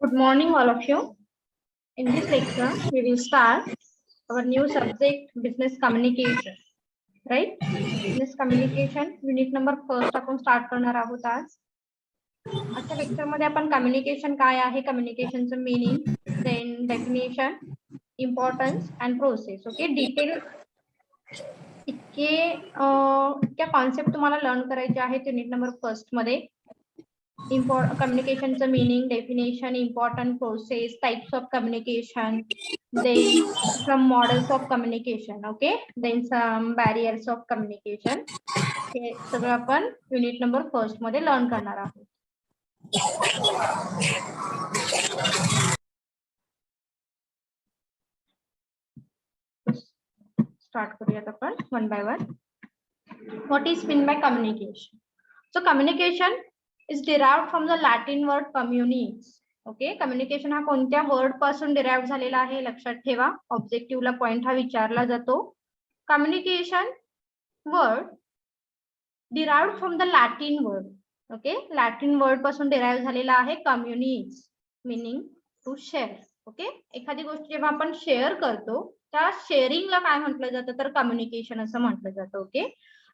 Good morning, all of you. In this lecture, we will start our new subject, business communication. Right? Business communication, unit number first आपण start करणार आहोत आज. आजच्या lecture मध्ये आपण communication काय आहे, कम्युनिकेशनचं meaning, then definition, importance and process. Okay, detail इतक्या कॉन्सेप्ट तुम्हाला लर्न करायचे आहेत युनिट नंबर फर्स्ट मध्ये. Communication's meaning, definition, important process, types of communication, then some models of communication. Okay, then some barriers of communication. हे सगळं आपण unit number first मध्ये learn करणार आहोत. स्टार्ट करूयात आपण one by one. What is meant by communication? So communication is derived from the Latin word communis. Okay, communication हा कोणत्या वर्ड पासून डिराइव्ह झालेला आहे लक्षात ठेवा. ऑब्जेक्टिव्हला पॉइंट हा विचारला जातो. Communication word derived from the Latin word. Okay, Latin word पासून डिराइव्ह झालेला आहे कम्युनिज, मीनिंग टू शेअर. ओके, एखादी गोष्ट जेव्हा आपण शेअर करतो त्या शेअरिंगला काय म्हटलं जातं तर कम्युनिकेशन असं म्हटलं जातं. Okay,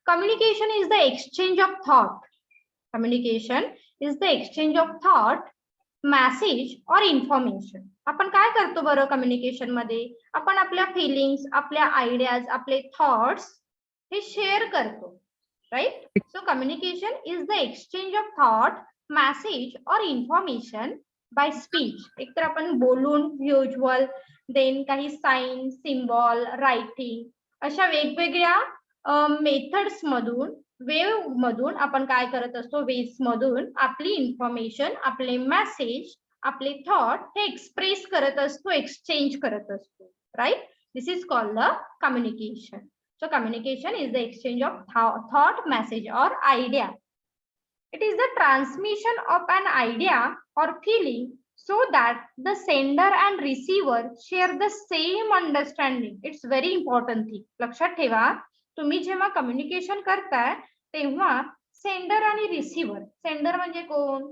communication is the exchange of thought. Communication is the exchange of thought, message और इन्फॉर्मेशन. आपण काय करतो बरं कम्युनिकेशन मध्ये? आपण आपल्या फिलिंग्स, आपल्या आयडियाज, आपले थॉट्स हे शेअर करतो. Right? So communication is the exchange of thought, message और इन्फॉर्मेशन बाय स्पीच. एकतर आपण बोलून, व्हिज्युअल, देन काही साइन, सिम्बॉल, रायटिंग, अशा वेगवेगळ्या मेथड्स मधून, वेव मधून आपण काय करत असतो, वेव्स मधून आपली इन्फॉर्मेशन, आपले मेसेज, आपले थॉट हे एक्सप्रेस करत असतो, एक्सचेंज करत असतो. Right? This is called the communication. So communication is the exchange of thought, message और idea. It is the transmission of an idea or feeling so that the sender and receiver share the same understanding. It's very important thing. लक्षात ठेवा, तुम्ही जेव्हा communication करताय तेव्हा sender आणि receiver, sender म्हणजे कोण?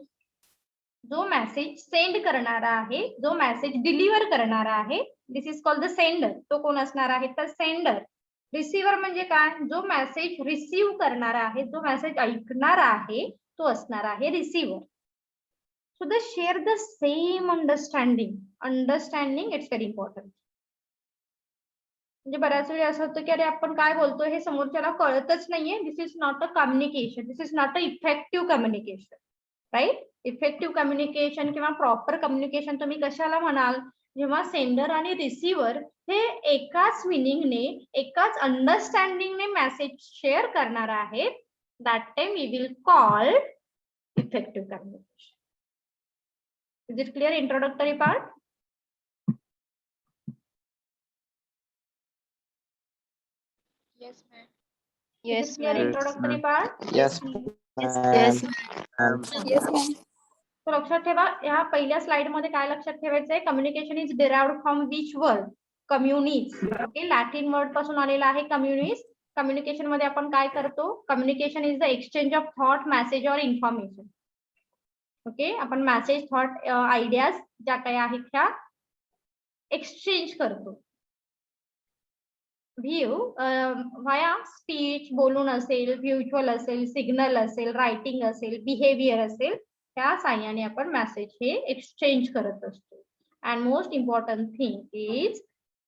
जो मेसेज सेंड करणारा आहे, जो मेसेज डिलिव्हर करणारा आहे, दिस इज कॉल्ड द सेंडर. तो कोण असणार आहे तर सेंडर. रिसीव्हर म्हणजे काय? जो मेसेज रिसीव्ह करणारा आहे, जो मेसेज ऐकणारा आहे तो असणार आहे receiver. So they share the same understanding. Understanding it's very important. म्हणजे बऱ्याच वेळी असं होतं की अरे आपण काय बोलतोय हे समोरच्याला कळतच नाहीये. This is not a communication. This is not a effective communication. Right? Effective communication किंवा प्रॉपर कम्युनिकेशन तुम्ही कशाला म्हणाल? जेव्हा सेंडर आणि रिसीव्हर हे एकाच मिनिंगने, एकाच अंडरस्टँडिंगने मेसेज शेअर करणार आहेत, that time we will call effective communication. Is it clear? Introductory part? Yes, ma'am. Is it clear? Introductory part? Yes. Yes. Yes. So लक्षात ठेवा, ह्या पहिल्या स्लाइड मध्ये काय लक्षात ठेवायचंय? Communication is derived from which word? Communis. Okay, Latin word पासून आलेला आहे कम्युनिज. कम्युनिकेशन मध्ये आपण काय करतो? Communication is the exchange of thought, message और इन्फॉर्मेशन. ओके, आपण मेसेज, थॉट, आयडियाज ज्या काही आहेत त्या एक्सचेंज करतो. व्ह्यू व्हाया स्पीच, बोलून असेल, व्हिज्युअल असेल, सिग्नल असेल, रायटिंग असेल, बिहेवियर असेल, त्या साह्याने आपण मेसेज हे एक्सचेंज करत असतो. And most important thing is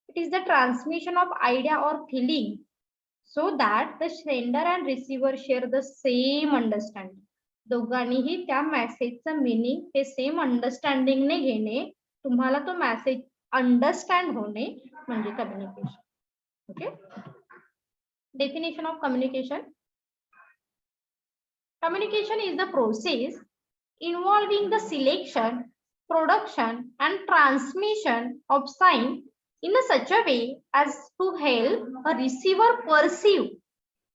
it is the transmission of idea और feeling so that the sender and receiver share the same understanding. दोघांनीही त्या मेसेजचं मीनिंग हे सेम अंडरस्टँडिंगने घेणे, तुम्हाला तो मेसेज अंडरस्टँड होणे म्हणजे communication. Okay, definition of communication. Communication is the process involving the selection, production and transmission of sign in a such a way as to help a receiver perceive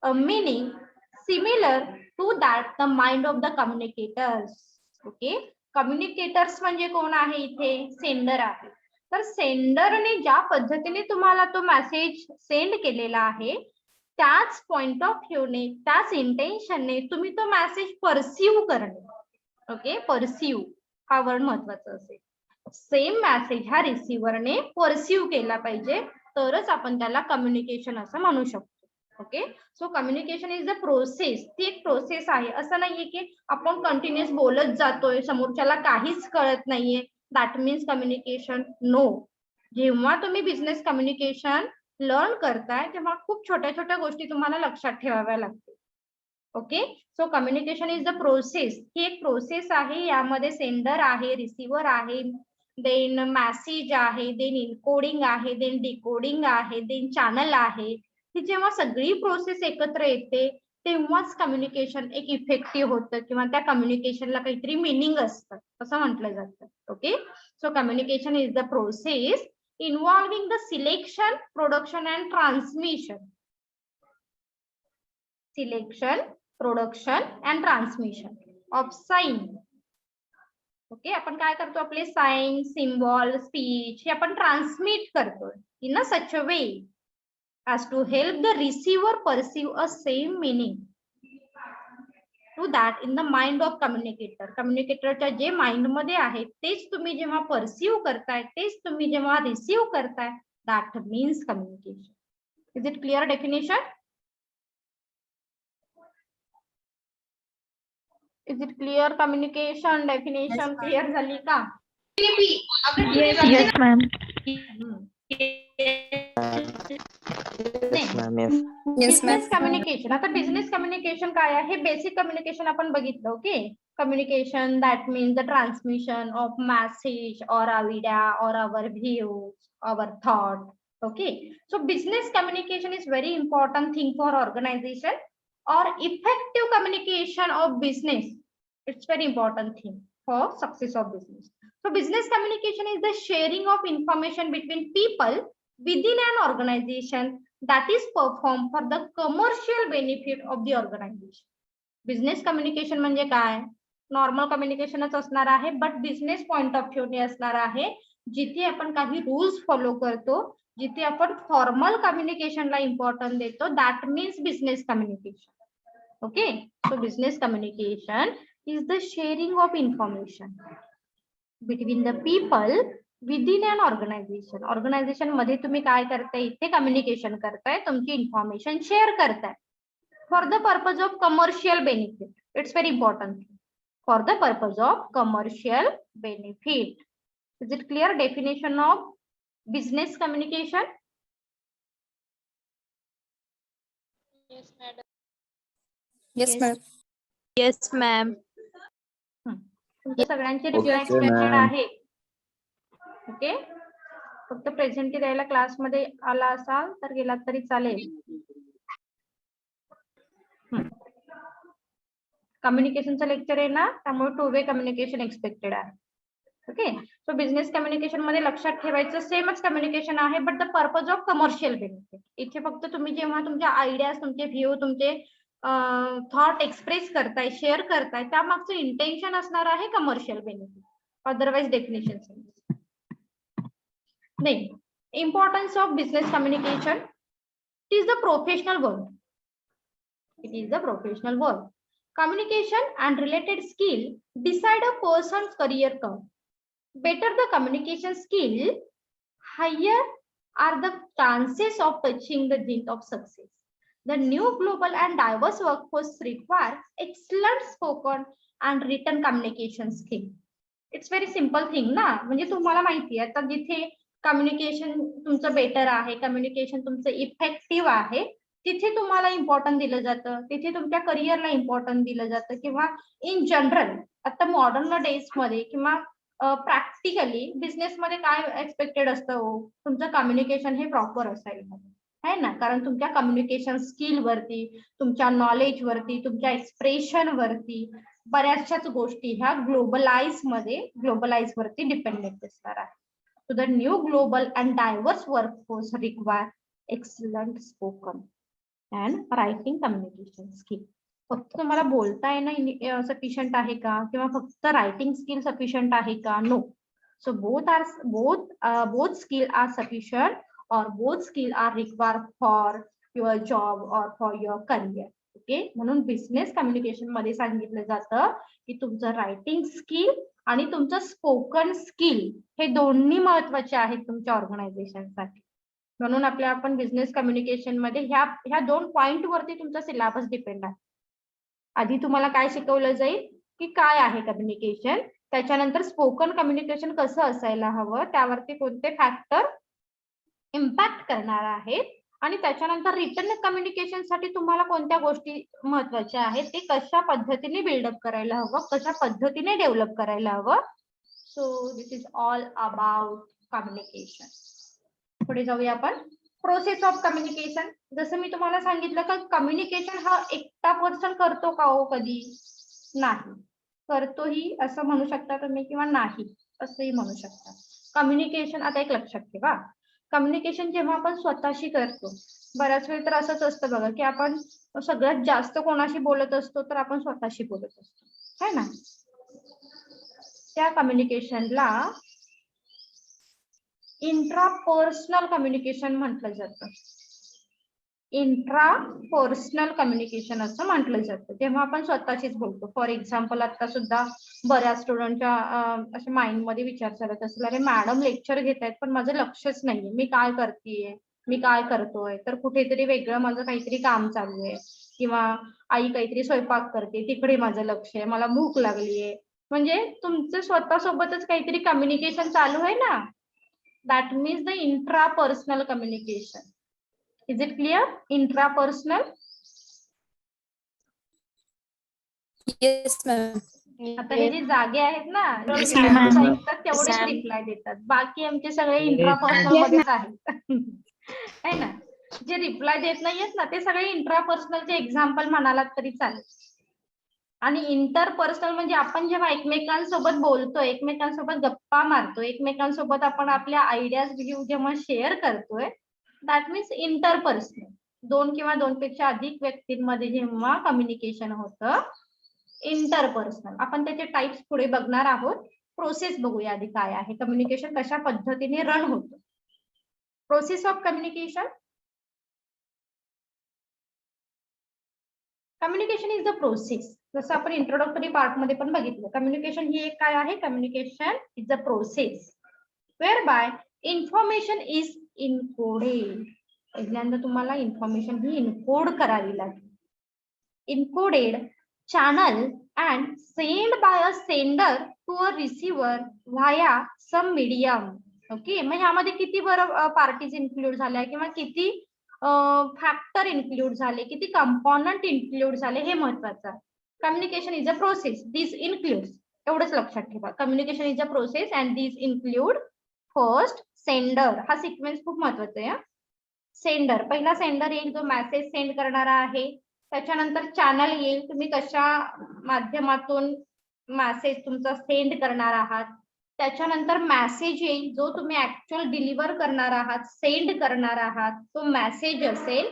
a meaning similar to that the mind of the communicators. Okay, communicators म्हणजे कोण आहे इथे? Sender आहे. तर सेंडरने ज्या पद्धतीने तुम्हाला तो मेसेज सेंड केलेला आहे त्याच पॉइंट ऑफ व्ह्यूने, त्याच इंटेन्शनने तुम्ही तो मेसेज परसीव्ह करणे. ओके, परसीव्ह हा वर्ड महत्वाचा असेल. सेम मेसेज हा रिसिव्हरने परसिव्ह केला पाहिजे, तरच आपण त्याला कम्युनिकेशन असं म्हणू शकतो. Okay, so communication is the process. ती एक प्रोसेस आहे. असं नाहीये की आपण कंटिन्युअस बोलत जातोय, समोरच्याला काहीच कळत नाहीये, दॅट मीन्स कम्युनिकेशन. नो. जेव्हा तुम्ही बिझनेस कम्युनिकेशन लर्न करताय तेव्हा खूप छोट्या छोट्या गोष्टी तुम्हाला लक्षात ठेवाव्या लागतील. Okay, so communication is the process. ही एक प्रोसेस आहे. यामध्ये सेंडर आहे, रिसिव्हर आहे, देन मेसेज आहे, देन इनकोडिंग आहे, देन डिकोडिंग आहे, देन चॅनल आहे. ही जेव्हा सगळी प्रोसेस एकत्र येते तेव्हाच कम्युनिकेशन एक इफेक्टिव्ह होतं किंवा त्या कम्युनिकेशनला काहीतरी मिनिंग असतं असं म्हटलं जातं. Okay, so communication is the process involving the selection, production and transmission. Selection, production and transmission of sine. Okay, आपण काय करतो, आपले साइन, सिम्बॉल, स्पीच हे आपण ट्रान्समिट करतो in a such a way as to help the receiver perceive a same meaning to that in the mind of communicator. कम्युनिकेटरच्या जे mind मध्ये आहे तेच तुम्ही जेव्हा परसिव्ह करताय, तेच तुम्ही जेव्हा रिसीव्ह करताय, that means communication. Is it clear definition? Is it clear? Communication definition clear झाली का? Yes, ma'am. Yes, ma'am. Yes. Business communication. आता बिझनेस कम्युनिकेशन काय आहे? बेसिक कम्युनिकेशन आपण बघितलं. Okay, communication that means the transmission of message और idea और our views, our thought. Okay, so business communication is very important thing for organisation or effective communication of business. It's very important thing for success of business. So business communication is the sharing of information between people within an organization that is performed for the commercial benefit of the organization. Business communication म्हणजे काय? Normal कम्युनिकेशनच असणार आहे, but business point of view ने असणार आहे, जिथे आपण काही रूल्स फॉलो करतो, जिथे आपण फॉर्मल कम्युनिकेशनला इम्पॉर्टन्स देतो, that means business communication. Okay, so business communication is the sharing of information between the people within an organisation. Organisation मध्ये तुम्ही काय करताय, इथे कम्युनिकेशन करताय, तुमची इन्फॉर्मेशन शेअर करताय for the purpose of commercial benefit. It's very important. For the purpose of commercial benefit. Is it clear definition of business communication? Yes, madam. Yes, ma'am. Yes, ma'am. तुमच्या सगळ्यांचे Okay, reply expected ma'am. आहे. Okay, फक्त present द्यायला क्लासमध्ये आला असाल तर गेलात तरी चालेल. कम्युनिकेशनचं लेक्चर आहे ना, त्यामुळे 2 वे कम्युनिकेशन एक्सपेक्टेड आहे. ओके, सो बिझनेस कम्युनिकेशन मध्ये लक्षात ठेवायचं सेमच कम्युनिकेशन आहे, but the purpose of commercial benefit. इथे फक्त तुम्ही जेव्हा तुमच्या आयडियाज, तुमचे व्ह्यू, तुमचे थॉट एक्सप्रेस करताय, शेअर करताय, त्यामागचं इंटेन्शन असणार आहे कमर्शियल बेनिफिट. अदरवाइज डेफिनेशन नाही. Importance of business communication. It is the professional work. It is the professional work. Communication and related skill decide a person's career curve. Better the communication skill, higher are the chances of touching the zenith of success. The new global and diverse workforce requires excellent spoken and written communication skill. It's very simple thing ना, म्हणजे तुम्हाला माहिती आहे आता जिथे communication तुमचं better आहे, communication तुमचं इफेक्टिव्ह आहे, तिथे तुम्हाला इम्पॉर्टन्स दिलं जातं, तिथे तुमच्या करिअरला इम्पॉर्टन्स दिलं जातं, किंवा इन जनरल आता मॉडर्न डेज मध्ये किंवा प्रॅक्टिकली बिझनेस मध्ये काय एक्सपेक्टेड असतं, तुमचं कम्युनिकेशन हे प्रॉपर असायला आहे ना, कारण तुमच्या कम्युनिकेशन स्किल वरती, तुमच्या नॉलेज वरती, तुमच्या एक्सप्रेशन वरती बऱ्याचशाच गोष्टी ह्या ग्लोबलाइज वरती डिपेंडेंट असणार आहे. So the new global and diverse workforce require excellent spoken and writing communication skill. फक्त तुम्हाला बोलता येणं सफिशियंट आहे का, किंवा फक्त रायटिंग स्किल सफिशियंट आहे का? No. So both skill are sufficient or both skill are required for your job or for your career. Okay, म्हणून बिझनेस कम्युनिकेशन मध्ये सांगितलं जातं की तुमचं रायटिंग स्किल आणि तुमचं स्पोकन स्किल हे दोन्ही महत्वाचे आहेत तुमच्या ऑर्गनायझेशनसाठी. म्हणून आपण बिझनेस कम्युनिकेशन मध्ये ह्या 2 पॉइंट वरती तुमचा सिलेबस डिपेंड आहे. आधी तुम्हाला काय शिकवलं जाईल की काय आहे कम्युनिकेशन, त्याच्यानंतर स्पोकन कम्युनिकेशन कसं असायला हवं, त्यावरती कोणते फॅक्टर इम्पॅक्ट करणार आहेत, आणि त्याच्यानंतर रिटन कम्युनिकेशन साठी तुम्हाला कोणत्या गोष्टी महत्वाच्या आहेत, ते कशा पद्धतीने बिल्डअप करायला हवं, कशा पद्धतीने डेव्हलप करायला हवं. So this is all about communication. पुढे जाऊया आपण. Process of communication. जसं मी तुम्हाला सांगितलं का कम्युनिकेशन हा एकटा पर्सन करतो का हो? कधी नाही. करतोही असं म्हणू शकता तुम्ही, किंवा नाही असंही म्हणू शकता. कम्युनिकेशन, आता एक लक्षात ठेवा, कम्युनिकेशन जेव्हा आपण स्वतःशी करतो, बऱ्याच वेळ तर असंच असतं बघा की आपण सगळ्यात जास्त कोणाशी बोलत असतो, तर आपण स्वतःशी बोलत असतो, है ना. त्या कम्युनिकेशनला इंट्रापर्सनल कम्युनिकेशन म्हटलं जातं. इंट्रापर्सनल कम्युनिकेशन असं म्हटलं जातं जेव्हा आपण स्वतःशीच बोलतो. फॉर एक्झाम्पल, आता सुद्धा बऱ्याच स्टुडंटच्या असे माइंड मध्ये विचार चालत असेल, अरे मॅडम लेक्चर घेत आहेत पण माझं लक्षच नाहीये, मी काय करतेय, मी काय करतोय, तर कुठेतरी वेगळं माझं काहीतरी काम चालू आहे, किंवा आई काहीतरी स्वयंपाक करते तिकडे माझं लक्ष आहे, मला भूक लागलीये. म्हणजे तुमचं स्वतःसोबतच काहीतरी कम्युनिकेशन चालू आहे ना. That means the intrapersonal communication. Is it clear? Intrapersonal. Yes, ma'am. आता हे जे जागे आहेत ना, जे Yes, मॅसेज ma'am. ऐकतात तेवढेच रिप्लाय देतात, बाकी आमचे सगळे इंट्रापर्सनल मध्येच आहेत. है ना. जे रिप्लाय देत नाहीयेत ना, ते सगळे इंट्रापर्सनलचे एक्झाम्पल म्हणालात तरी चालेल. आणि इंटरपर्सनल म्हणजे आपण जेव्हा एकमेकांसोबत बोलतोय, एकमेकांसोबत गप्पा मारतोय, एकमेकांसोबत आपण आपल्या आयडियाज व्ह्यू जेव्हा शेअर करतोय, दॅट मीन्स इंटरपर्सनल. 2 किंवा 2 पेक्षा अधिक व्यक्तींमध्ये जेव्हा कम्युनिकेशन होतं, इंटरपर्सनल. आपण त्याचे टाइप्स पुढे बघणार आहोत. प्रोसेस बघूया आधी काय आहे, कम्युनिकेशन कशा पद्धतीने रन होतं. Process of communication. Communication is the process. जसं आपण इंट्रोडक्टरी पार्ट मध्ये पण बघितलं, कम्युनिकेशन ही एक काय आहे, communication is the process whereby information is encoded. पहिल्यांदा तुम्हाला इन्फॉर्मेशन ही इनकोड करावी लागेल. Encoded channel and send by a sender to a receiver via some medium. Okay, मग ह्यामध्ये किती बरं पार्टीज इन्क्लूड झाल्या, किंवा किती फॅक्टर इन्क्लूड झाले, किती कंपोनंट इन्क्लूड झाले, हे महत्वाचं. Communication is a process, this include. एवढंच लक्षात ठेवा, communication is a process and this include first sender. हा सिक्वेन्स खूप महत्वाचा आहे. सेंडर, पहिला सेंडर येईल जो मेसेज सेंड करणारा आहे. त्याच्यानंतर चॅनल येईल, तुम्ही कशा माध्यमातून मेसेज तुमचा सेंड करणार आहात. त्याच्यानंतर मेसेज येईल जो तुम्ही ऍक्च्युअल डिलिव्हर करणार आहात, सेंड करणार आहात, तो मेसेज असेल.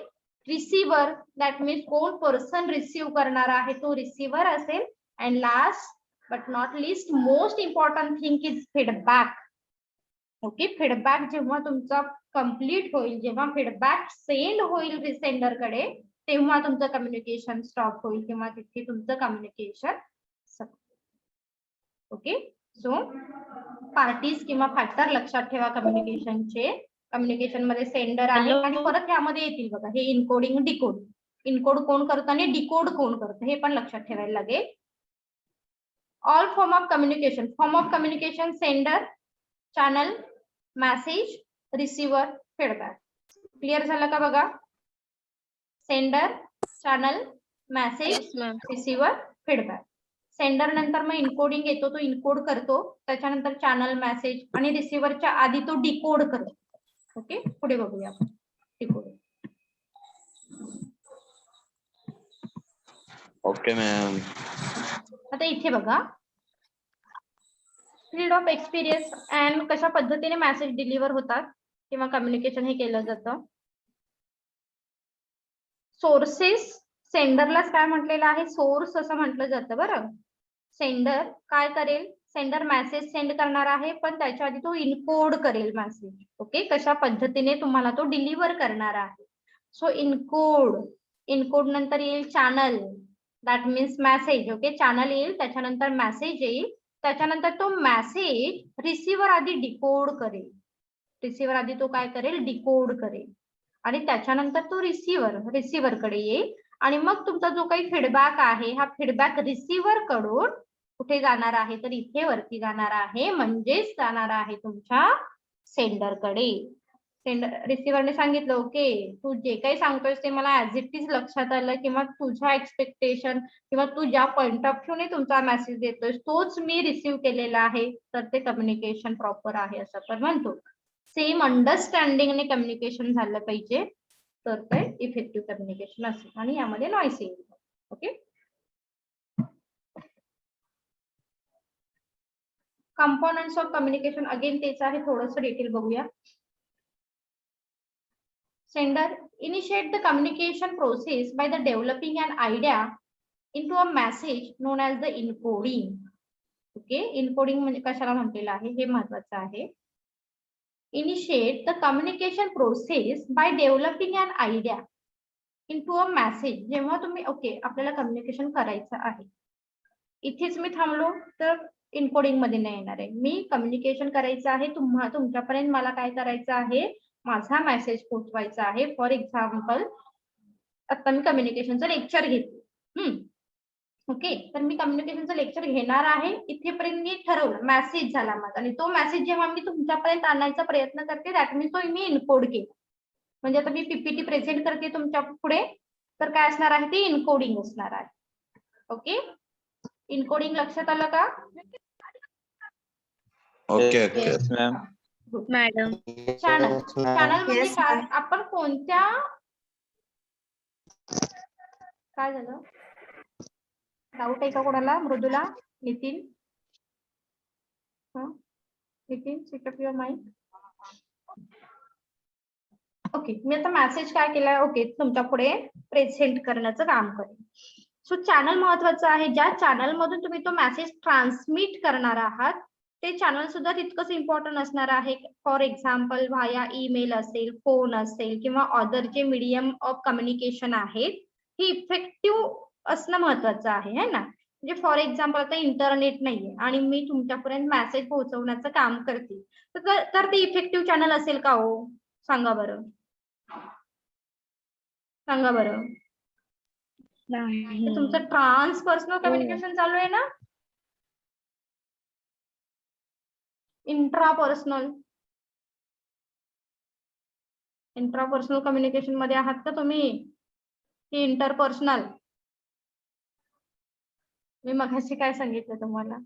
रिसिव्हर, दॅट मीन्स कोण पर्सन रिसिव्ह करणार आहे तो रिसिव्हर असेल. And last but not list, most important thing is feedback. Okay, feedback जेव्हा तुमचा कम्प्लीट होईल, जेव्हा फीडबॅक सेंड होईल सेंडरकडे, तेव्हा तुमचं कम्युनिकेशन स्टॉप होईल, किंवा तिथे तुमचं कम्युनिकेशन. ओके, सो पार्टीज किंवा फॅक्टर लक्षात ठेवा कम्युनिकेशनचे. कम्युनिकेशन मध्ये सेंडर आहे, आणि परत ह्यामध्ये येतील बघा हे इनकोडिंग, डिकोड. इनकोड कोण करतं आणि डिकोड कोण करतं हे पण लक्षात ठेवायला लागेल. All form of communication. Form of communication sender, channel, message, receiver, feedback. Clear झालं का बघा? Sender, channel, message, Yes, ma'am. Receiver, feedback. Sender नंतर मग इनकोडिंग येतो, तो इनकोड करतो. त्याच्यानंतर चॅनल, मेसेज आणि रिसिव्हरच्या आधी तो डिकोड करतो. ओके, पुढे बघूया आपण डिकोड. Okay ma'am. आता इथे बघा, फील्ड ऑफ एक्सपिरियन्स अँड कशा पद्धतीने मेसेज डिलिव्हर होतात किंवा कम्युनिकेशन हे केलं जातं. सोर्सेस, सेंडरलाच काय म्हटलेलं आहे, सोर्स असं म्हटलं जातं बरं. सेंडर काय करेल, सेंडर मेसेज सेंड करणार आहे, पण त्याच्या आधी तो इनकोड करेल मेसेज. ओके, कशा पद्धतीने तुम्हाला तो डिलिव्हर करणार आहे. सो इनकोड, इनकोड नंतर येईल channel, that means message. Okay, channel येईल, त्याच्यानंतर मेसेज येईल, त्याच्यानंतर तो मेसेज रिसिव्हर आधी डिकोड करेल. रिसिव्हर आधी तो काय करेल, डिकोड करेल, आणि त्याच्यानंतर तो रिसिव्हर कडे येईल, आणि मग तुमचा जो काही फीडबॅक आहे हा फीडबॅक रिसिव्हर कडून कुठे जाणार आहे, तर इथे वरती जाणार आहे, म्हणजेच जाणार आहे तुमच्या सेंडर कडे. रिसिव्हरने सांगितलं ओके तू जे काही सांगतोयस ते मला ऍज इट इज लक्षात आलं, किंवा तुझ्या एक्सपेक्टेशन किंवा तू ज्या पॉइंट ऑफ व्ह्यू ने तुमचा मेसेज देतोय तोच मी रिसीव्ह केलेला आहे, तर ते कम्युनिकेशन प्रॉपर आहे असं आपण म्हणतो. सेम अंडरस्टँडिंगने कम्युनिकेशन झालं पाहिजे, तर ते इफेक्टिव्ह कम्युनिकेशन असेल, आणि यामध्ये नॉईस येईल. Okay, components of communication again तेच आहे, थोडंसं डिटेल बघूया. Sender initiate the communication process by the developing an idea into a message known as the encoding. Okay, encoding म्हणजे कशाला म्हटलेलं आहे हे महत्वाचं आहे. Initiate the communication process by developing an idea into a message. जेव्हा तुम्ही ओके आपल्याला कम्युनिकेशन करायचं आहे, इथेच मी थांबलो तर इनकोडिंग मध्ये नाही येणार आहे. मी कम्युनिकेशन करायचं आहे, तुमच्यापर्यंत मला काय करायचं आहे, माझा मेसेज पोहोचवायचा आहे. फॉर एक्झाम्पल आता मी कम्युनिकेशनचं लेक्चर घेते. ओके, तर मी कम्युनिकेशनचं लेक्चर घेणार आहे, इथेपर्यंत मी ठरवलं, मेसेज झाला माझा, आणि तो मेसेज जेव्हा मी तुमच्यापर्यंत आणण्याचा प्रयत्न करते दॅट मीन्स तो मी इनकोड केला. म्हणजे आता मी पीपीटी प्रेझेंट करते तुमच्या पुढे, तर काय असणार आहे, ते इनकोडिंग असणार आहे. ओके, इनकोडिंग लक्षात आलं का? Okay okay ma'am. Madam. Channel म्हणजे Yes, काय, ma'am. आपण कोणत्या, काय झालं, डाऊट आहे का कोणाला? Mridula, Nitin, Nitin switch off your mic. Okay, मी आता मेसेज काय केलाय, ओके तुमच्या पुढे प्रेझेंट करण्याचं काम करेन. सो चॅनल महत्वाचं आहे, ज्या चॅनल मधून तुम्ही तो मेसेज ट्रान्समिट करणार आहात ते चॅनल सुद्धा तितकंच इम्पॉर्टंट असणार आहे. फॉर एक्झाम्पल व्हाया ईमेल असेल, फोन असेल, किंवा अदर जे मीडियम ऑफ कम्युनिकेशन आहेत, हे इफेक्टिव्ह असणं महत्वाचं आहे, है ना. म्हणजे फॉर एक्झाम्पल आता इंटरनेट नाहीये आणि मी तुमच्यापर्यंत मेसेज पोहोचवण्याचं काम करते, तर ते इफेक्टिव्ह चॅनल असेल का हो? सांगा बरं, सांगा बरं. तुमचं ट्रान्सपर्सनल कम्युनिकेशन चालू आहे ना, इंट्रापर्सनल कम्युनिकेशन मध्ये आहात का तुम्ही, की इंटरपर्सनल? मी मगाशी काय सांगितलं तुम्हाला,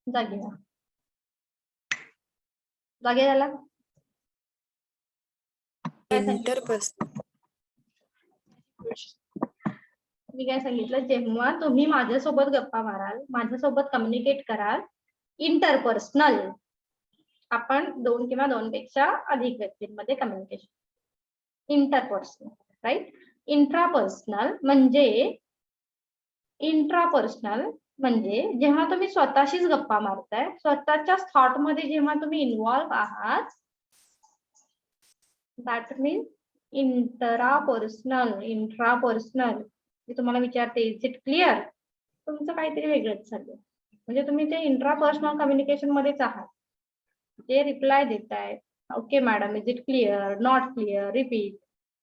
जागे झाला, काय सांगितलं Interpersonal. मी काय सांगितलं, जेव्हा तुम्ही माझ्यासोबत गप्पा माराल, माझ्यासोबत कम्युनिकेट कराल, इंटरपर्सनल, आपण 2 किंवा 2 पेक्षा अधिक व्यक्तींमध्ये कम्युनिकेशन. Interpersonal, right. इंट्रापर्सनल म्हणजे जेव्हा तुम्ही स्वतःशीच गप्पा मारताय, स्वतःच्या थॉट मध्ये जेव्हा तुम्ही इन्व्हॉल्व आहात, दॅट मीन्स इंट्रापर्सनल. मी तुम्हाला विचारते, इज इट क्लिअर? तुमचं काहीतरी वेगळंच चाललंय, म्हणजे तुम्ही ते इंट्रापर्सनल कम्युनिकेशन मध्येच आहात. जे रिप्लाय देताय, okay madam, is it clear, not clear, repeat,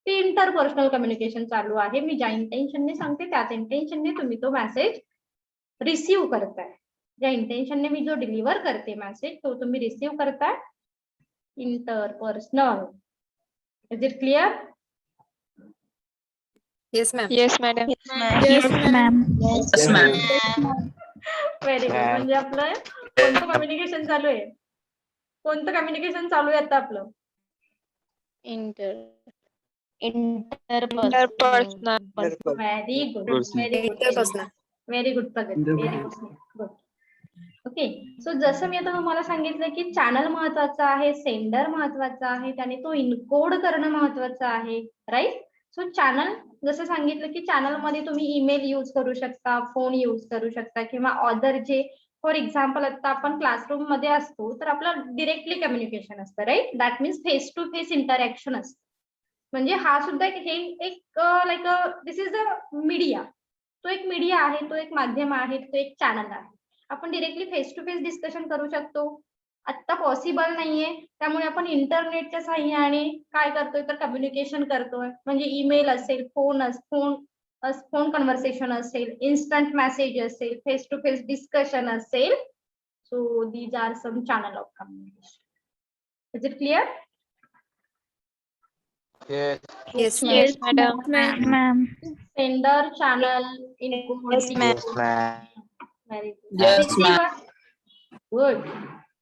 ते इंटरपर्सनल कम्युनिकेशन चालू आहे. मी ज्या इंटेन्शनने सांगते त्याच इंटेन्शनने तुम्ही तो मेसेज रिसीव्ह करताय. ज्या इंटेन्शनने मी जो डिलिव्हर करते मेसेज तो तुम्ही रिसीव्ह करताय. Interpersonal. Is it clear? Yes, ma'am. Yes madam. Yes, ma'am. Yes, ma'am. Very good. म्हणजे आपलं कोणतं कम्युनिकेशन चालू आहे? कोणतं कम्युनिकेशन चालू आहे आता आपलं? Interpersonal. Very good, Interpersonal. Very good प्रगती, व्हेरी गुड. ओके, सो जसं मी आता तुम्हाला सांगितलं की चॅनल महत्वाचा आहे, सेंडर महत्वाचा आहे, त्याने तो इनकोड करणं महत्वाचं आहे, राईट. सो चॅनल, जसं सांगितलं की चॅनल मध्ये तुम्ही ईमेल यूज करू शकता, फोन यूज करू शकता, किंवा अदर जे, फॉर एक्झाम्पल आता आपण क्लासरूम मध्ये असतो तर आपलं डिरेक्टली कम्युनिकेशन असतं, right. That means face to face interaction असतं. म्हणजे हा सुद्धा एक like this is a media. तो एक मीडिया आहे, तो एक माध्यम आहे, तो एक चॅनल आहे. आपण directly face to face discussion करू शकतो. आता पॉसिबल नाहीये, त्यामुळे आपण इंटरनेटच्या साहाय्याने काय करतोय तर कम्युनिकेशन करतोय. म्हणजे ईमेल असेल, फोन कन्व्हर्सेशन असेल, इन्स्टंट मेसेज असेल, फेस टू फेस डिस्कशन असेल. So these are some channel of communication. Is it clear? Yes. Yes, ma'am. Yes, madam. Ma'am. Sender, channel, encode, Yes, ma'am. Yes, ma'am. very good. Yes, Receiver, good.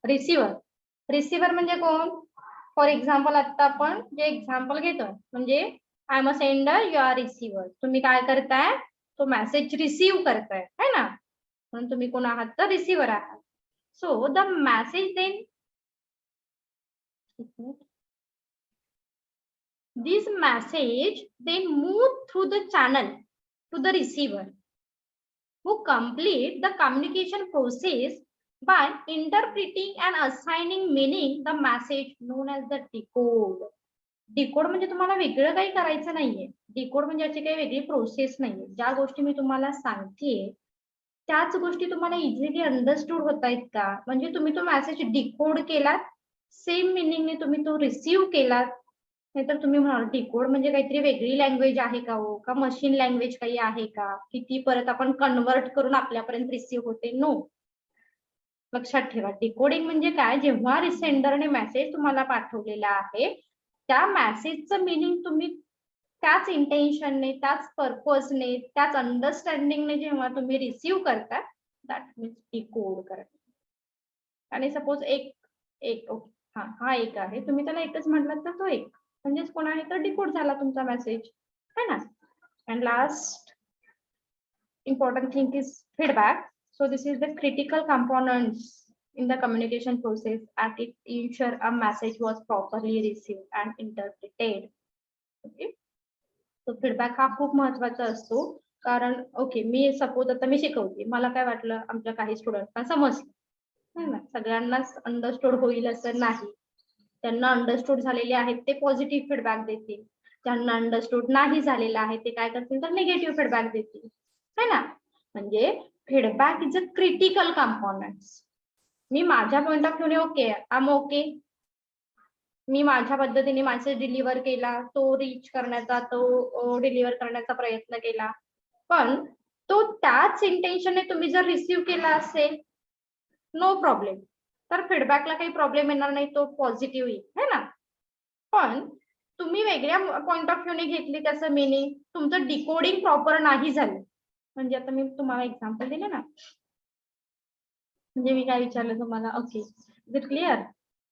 Receiver म्हणजे कोण? For example आता आपण जे example घेतोय म्हणजे I am a sender, you are receiver. तुम्ही काय करताय? तो मेसेज रिसीव्ह करताय है ना, म्हणून तुम्ही कोण आहात तर रिसिव्हर आहात. So the message then this message then move through the channel to the receiver who complete the communication process by interpreting and assigning meaning the message known as the decode. Decode म्हणजे तुम्हाला वेगळं काही करायचं नाहीये. Decode म्हणजे याची काही वेगळी प्रोसेस नाहीये. ज्या गोष्टी मी तुम्हाला सांगतेय त्याच गोष्टी तुम्हाला इझिली अंडरस्टूड होत आहेत का? म्हणजे तुम्ही तो मेसेज डिकोड केलात, सेम मिनिंगने तुम्ही तो रिसीव्ह केलात. नाहीतर तुम्ही म्हणाल डिकोड म्हणजे काहीतरी वेगळी लँग्वेज आहे का हो, का मशीन लँग्वेज काही आहे का, किती परत आपण कन्वर्ट करून आपल्यापर्यंत रिसीव्ह होते. नो, लक्षात ठेवा डिकोडिंग म्हणजे काय? जेव्हा सेंडरने मेसेज तुम्हाला पाठवलेला आहे त्या मेसेजचं मिनिंग तुम्ही त्याच इंटेन्शनने, त्याच पर्पजने, त्याच अंडरस्टँडिंगने जेव्हा तुम्ही रिसीव्ह करता दॅट मीन्स डिकोड करता. आणि सपोज एक हा एक आहे, तुम्ही त्याला एकच म्हटलं तर तो एक म्हणजेच कोण आहे तर डिकोड झाला तुमचा मेसेज है ना. And last important thing is feedback. So this is the critical components in the communication process at it ensure a message was properly received and interpreted. Okay, so feedback हा खूप महत्वाचा असतो. कारण okay मी suppose आता मी शिकवते, मला काय वाटलं आमच्या काही स्टुडंटना समजलं ना, सगळ्यांनाच अंडरस्टूड होईल असं नाही. त्यांना अंडरस्टूड झालेले आहेत ते पॉझिटिव्ह फीडबॅक देतील, ज्यांना अंडरस्टूड नाही झालेलं आहे ते काय करतील तर निगेटिव्ह फीडबॅक देतील है ना. म्हणजे feedback is a critical components. मी माझ्या पॉइंट ऑफ व्ह्यूने ओके आम ओके, मी माझ्या पद्धतीने मेसेज डिलिव्हर केला, तो रीच करण्याचा, तो डिलिव्हर करण्याचा प्रयत्न केला, पण तो त्याच इंटेन्शनने तुम्ही जर रिसीव्ह केला असेल नो प्रॉब्लेम, तर फीडबॅकला काही प्रॉब्लेम येणार नाही, तो पॉझिटिव्ह येईल है ना. पण तुम्ही वेगळ्या पॉइंट ऑफ व्ह्यूने घेतली त्याचं मिनिंग, तुमचं डिकोडिंग प्रॉपर नाही झालं. म्हणजे आता मी तुम्हाला एक्झाम्पल दिले ना, म्हणजे मी काय विचारलं तुम्हाला ओके इज इट क्लिअर.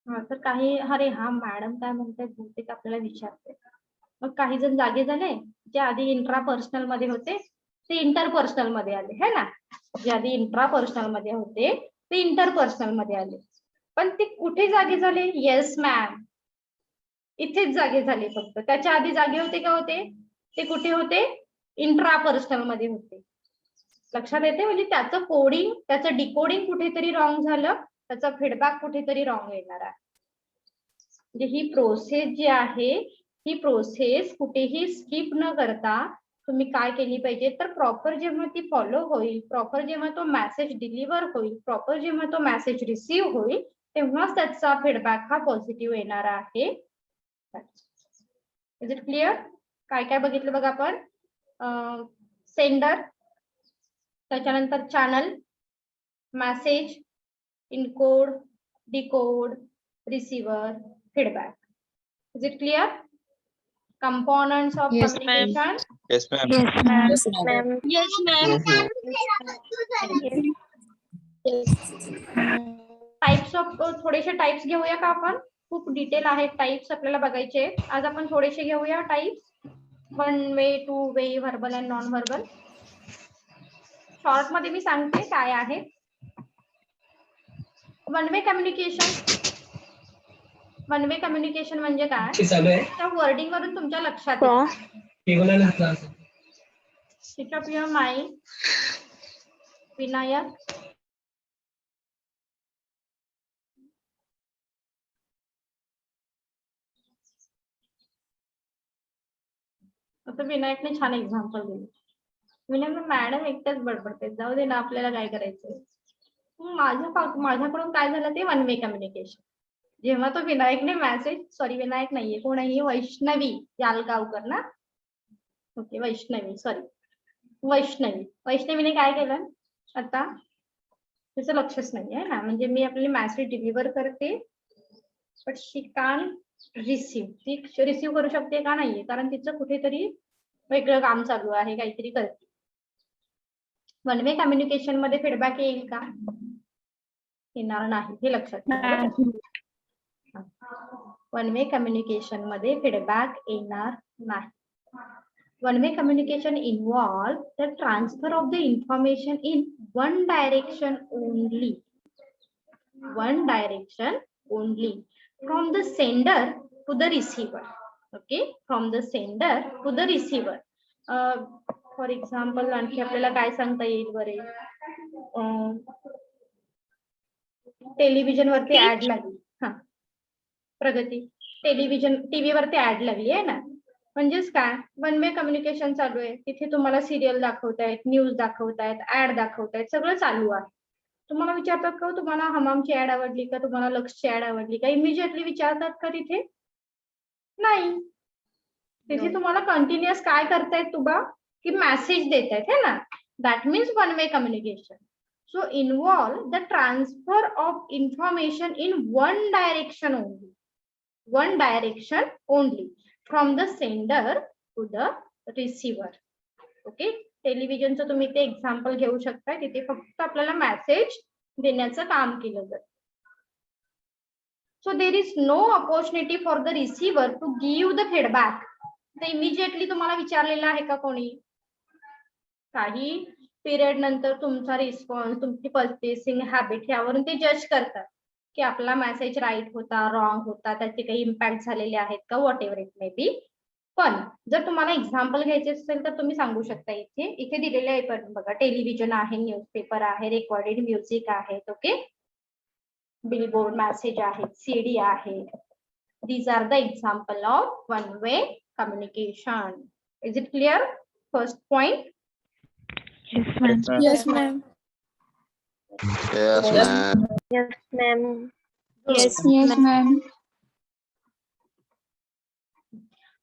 हा तर काही अरे हा मॅडम काय म्हणतात बहुतेक आपल्याला विचारते. मग काही जण जागे झाले, जे आधी इंट्रा पर्सनल मध्ये होते ते इंटरपर्सनल मध्ये आले है ना. जे आधी इंट्रा पर्सनल मध्ये होते ते इंटरपर्सनल मध्ये आले. पण ते कुठे जागे झाले? येस मॅम, इथेच जागे झाले. फक्त त्याच्या आधी जागे होते का होते ते कुठे होते? इंट्रा पर्सनल मध्ये होते. लक्षात येते? म्हणजे त्याचं कोडिंग, त्याचं डिकोडिंग कुठेतरी रॉंग झालं, त्याचा फीडबॅक कुठेतरी रॉंग येणार आहे. म्हणजे ही प्रोसेस जी आहे ही प्रोसेस कुठेही स्किप न करता तुम्ही काय केली पाहिजे तर प्रॉपर जेव्हा ती फॉलो होईल, प्रॉपर जेव्हा तो मेसेज डिलिव्हर होईल, प्रॉपर जेव्हा तो मेसेज रिसीव्ह होईल तेव्हाच त्याचा फीडबॅक हा पॉझिटिव्ह येणार आहे. Is it clear? काय काय बघितलं बघा आपण? सेंडर, त्याच्यानंतर channel, message, encode, decode, receiver, feedback. Is it clear? Components of Yes, ma'am. Communication. Yes, ma'am. Yes, ma'am. Yes, ma'am. Yes, ma'am. Types of, थोडेसे टाइप्स घेऊया का आपण? खूप डिटेल आहेत टाइप्स आपल्याला बघायचे. आज आपण थोडेसे घेऊया types. 1 way, 2 way, verbal and non verbal. Short मध्ये मी सांगते काय आहे. 1 वे कम्युनिकेशन. 1 वे कम्युनिकेशन म्हणजे काय? त्या वर्डिंग वरून तुमच्या लक्षात येईल. Switch off your mind. Vinayak. आता विनायकने छान एक्झाम्पल दिले. विनायक मॅडम एकटाच बडबडते, जाऊ दे ना, आपल्याला काय करायचंय. माझ्याकडून काय झालं ते वन वे कम्युनिकेशन. जेव्हा तो विनायकने मेसेज, सॉरी विनायक नाहीये, कोण आहे, वैष्णवी यालगावकर ना, ओके वैष्णवी, सॉरी वैष्णवीने काय केलं आता, त्याचं लक्षच नाही आहे ना, म्हणजे मी आपली मेसेज डिलिव्हर करते बट शी कान रिसीव्ह, ती रिसीव्ह करू शकते का नाहीये, कारण तिचं कुठेतरी वेगळं काम चालू आहे, काहीतरी करते. वन वे कम्युनिकेशन मध्ये फीडबॅक येईल का, येणार नाही, हे लक्षात ठेवा. वन वे कम्युनिकेशन मध्ये फीडबॅक येणार नाही. One way communication involves the transfer of the information in one direction only. One direction only. From the sender to the receiver. Okay? From the sender to the receiver. For example, आणखी आपल्याला काय सांगता येईल बरे? Television वरती add लागली. हा, प्रगती. टेलिव्हिजन, टीव्ही वरती ऍड लागली आहे ना. म्हणजेच काय, वन वे कम्युनिकेशन चालू आहे. तिथे तुम्हाला सिरियल दाखवतायत, न्यूज दाखवतायत, ऍड दाखवतायत, सगळं चालू आहे. तुम्हाला विचारतात का तुम्हाला हमामची ऍड आवडली का, तुम्हाला लक्सची ऍड आवडली का, इमिजिएटली विचारतात का तिथे? नाही. तिथे तुम्हाला कंटिन्युअस काय करतायत तुम्हा, की मेसेज देतायत है ना. That means one way communication. So involve the transfer of information in one direction only. One direction only. From the sender to the receiver. Okay, टेलिव्हिजनचं तुम्ही ते एक्झाम्पल घेऊ शकता. तिथे फक्त आपल्याला मेसेज देण्याचं काम केलं जातं. So there is no opportunity for the receiver to give the feedback. ते इमिजिएटली तुम्हाला विचारलेलं आहे का कोणी? काही पिरियड नंतर तुमचा रिस्पॉन्स, तुमची पर्चेसिंग हॅबिट यावरून ते जज करतात की आपला मेसेज राईट होता, रॉंग होता, त्याचे काही इम्पॅक्ट झालेले आहेत का, what ever it may be. पण जर तुम्हाला एक्झाम्पल घ्यायचे असेल तर तुम्ही सांगू शकता. इथे दिलेले आहे पण बघा, टेलिव्हिजन आहे, न्यूजपेपर आहे, रेकॉर्डेड म्युझिक आहेत, ओके, बिलबोर्ड मेसेज आहेत, सीडी आहे. These are the example of one way communication. Is it clear? First point. Yes, ma'am. Yes, ma'am. Yes, ma'am. Yes, ma'am.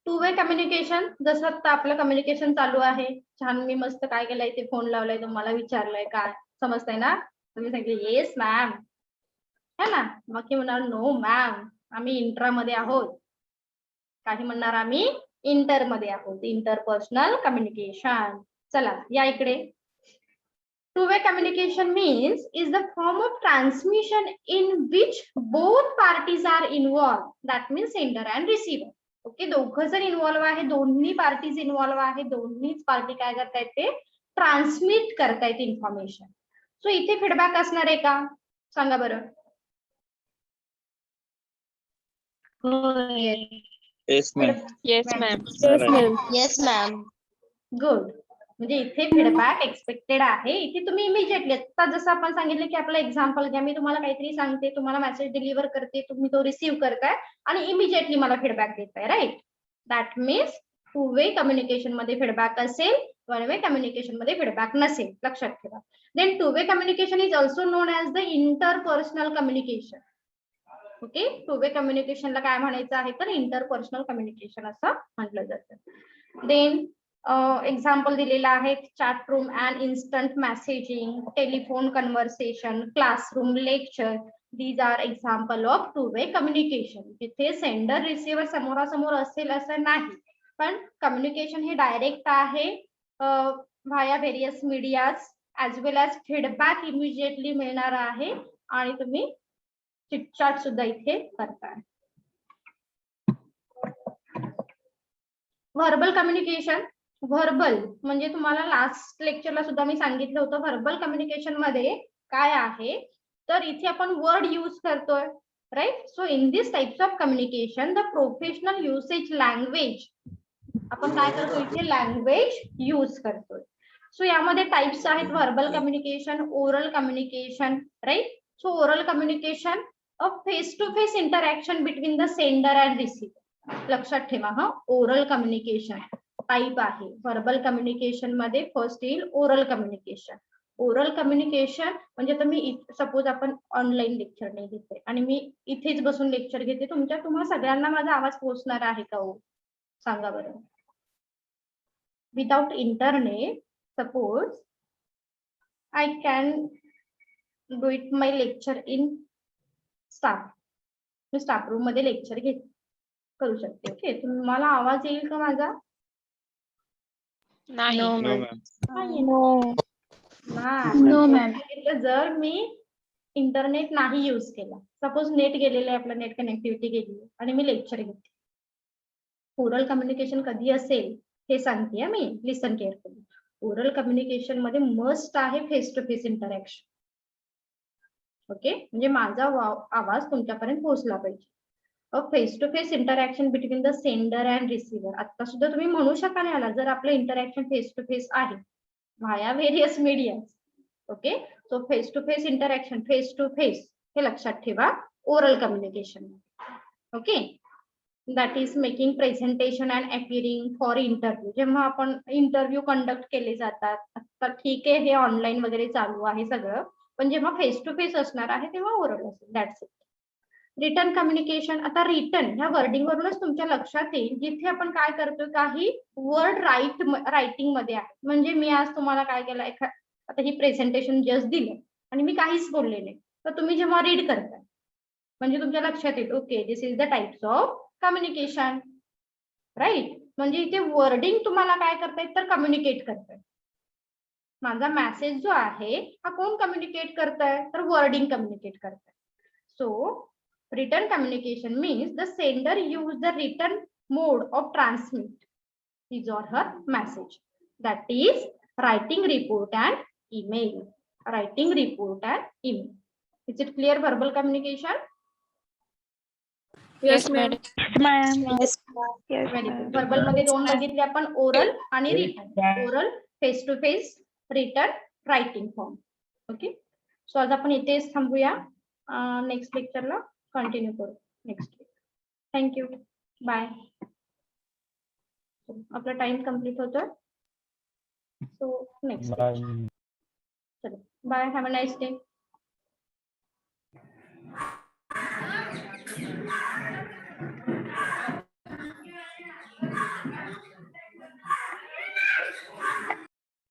Two way communication, जसं आता आपलं communication चालू आहे, छान मी मस्त काय केलंय ते फोन लावलाय, तुम्हाला विचारलंय काय समजतंय ना, तुम्ही सांगितलं येस मॅम है ना, मग म्हणणार नो मॅम, आम्ही इंट्रामध्ये आहोत. काही म्हणणार आम्ही इंटरमध्ये आहोत. Interpersonal communication. चला या इकडे. Two-way communication means is the form of transmission in which both parties are involved. That means sender and receiver. Okay, दोघं जर इन्व्हॉल्व आहे, दोन्ही पार्टीज इन्व्हॉल्व आहे, दोन्हीच पार्टी काय करतायत ते ट्रान्समिट करतायत इन्फॉर्मेशन. सो इथे फीडबॅक असणार आहे का, सांगा बरं. Yes, ma'am. Yes, ma'am. Yes, ma'am. Yes, ma'am. Good. म्हणजे इथे फीडबॅक एक्सपेक्टेड आहे. इथे तुम्ही इमिजिएटली, आता जसं आपण सांगितलं की आपलं एक्झाम्पल घ्या, मी तुम्हाला काहीतरी सांगते, तुम्हाला मेसेज डिलिव्हर करते, तुम्ही तो रिसीव्ह करताय आणि इमिजिएटली मला फीडबॅक देताय, right. That means two way communication मध्ये फीडबॅक असेल, वन वे कम्युनिकेशन मध्ये फीडबॅक नसेल, लक्षात ठेवा. Then two way communication is also known as the interpersonal communication. Okay, two way कम्युनिकेशनला काय म्हणायचं आहे तर इंटरपर्सनल कम्युनिकेशन असं म्हटलं जातं. देन एक्झाम्पल दिलेला आहे, chat room and instant messaging, telephone conversation, classroom lecture. These are example of two way communication. जिथे सेंडर रिसिव्हर समोरासमोर असेल असं नाही, पण कम्युनिकेशन हे डायरेक्ट आहे via various medias, as well as feedback immediately मिळणार आहे आणि तुम्ही चिटचॅट सुद्धा इथे करताय. Verbal communication. व्हर्बल म्हणजे तुम्हाला लास्ट लेक्चरला सुद्धा मी सांगितलं होतं, व्हर्बल कम्युनिकेशन मध्ये काय आहे तर इथे आपण वर्ड यूज करतोय, right. So in this types of communication the professional usage language, आपण काय करतो इथे लँग्वेज यूज करतोय. सो यामध्ये टाइप्स आहेत verbal communication, oral communication, right. So oral communication of face to face interaction between the sender and receiver. लक्षात ठेवा हा, ओरल कम्युनिकेशन टाईप आहे. व्हर्बल कम्युनिकेशन मध्ये फर्स्ट येईल ओरल कम्युनिकेशन. ओरल कम्युनिकेशन म्हणजे आता मी सपोज आपण ऑनलाईन लेक्चर नाही घेते आणि मी इथेच बसून लेक्चर घेते, तुम्हाला सगळ्यांना माझा आवाज पोहोचणार आहे का हो? सांगा बरं. Without internet suppose I can do it my lecture in staff. Me staff room मध्ये लेक्चर करू शकते. ओके, तुम्हाला आवाज येईल का माझा? नाही. No, No, ma'am. ma'am. No, ma'am. जर मी इंटरनेट नाही यूज केला, सपोज नेट गेलेलं आहे, आपलं नेट कनेक्टिव्हिटी गेली आणि मी लेक्चर घेते, ओरल कम्युनिकेशन कधी असेल हे सांगते मी. Listen carefully. ओरल कम्युनिकेशन मध्ये मस्ट आहे face to face interaction. Okay, म्हणजे माझा आवाज तुमच्यापर्यंत पोहोचला पाहिजे. Face to face interaction between the sender and receiver. आता सुद्धा तुम्ही म्हणू शकाल याला, जर आपलं इंटरॅक्शन फेस टू फेस आहे via various medium. Okay, so face to face interaction, face to face, हे लक्षात ठेवा oral communication. Okay, that is making presentation and appearing for interview. जेव्हा आपण इंटरव्ह्यू कंडक्ट केले जातात, आता ठीक आहे हे ऑनलाईन वगैरे चालू आहे सगळं, पण जेव्हा फेस टू फेस असणार आहे तेव्हा ओरल असेल. That's it. Written communication. आता रिटन ह्या वर्डिंग वरूनच तुमच्या लक्षात येईल, जिथे आपण काय करतोय, काही वर्ड रायटिंग मध्ये आहे. म्हणजे मी आज तुम्हाला काय केलं, आता ही प्रेझेंटेशन जस्ट दिलं आणि मी काहीच बोलले नाही, तर तुम्ही जेव्हा रीड करताय म्हणजे तुमच्या लक्षात येईल okay this is the types of communication. Right, म्हणजे इथे वर्डिंग तुम्हाला काय करतायत तर कम्युनिकेट करतायत. माझा मेसेज जो आहे हा कोण कम्युनिकेट करताय तर वर्डिंग कम्युनिकेट करताय. So written communication means the sender use the written mode of transmit his or her message. That is writing report and email. Writing report and email. Is it clear verbal communication? Yes, madam. Ma'am. Yes. Very good. Verbal मध्ये दोन बघितले आपण, oral आणि रिटन. Oral face to face, written writing form. Okay, so आज आपण इथेच थांबूया. नेक्स्ट लेक्चरला कंटिन्यू करू नेक्स्ट वीक. Thank you, bye. आपला टाइम कंप्लीट होतोय. सो नेक्स्ट, चलो bye, have a nice day.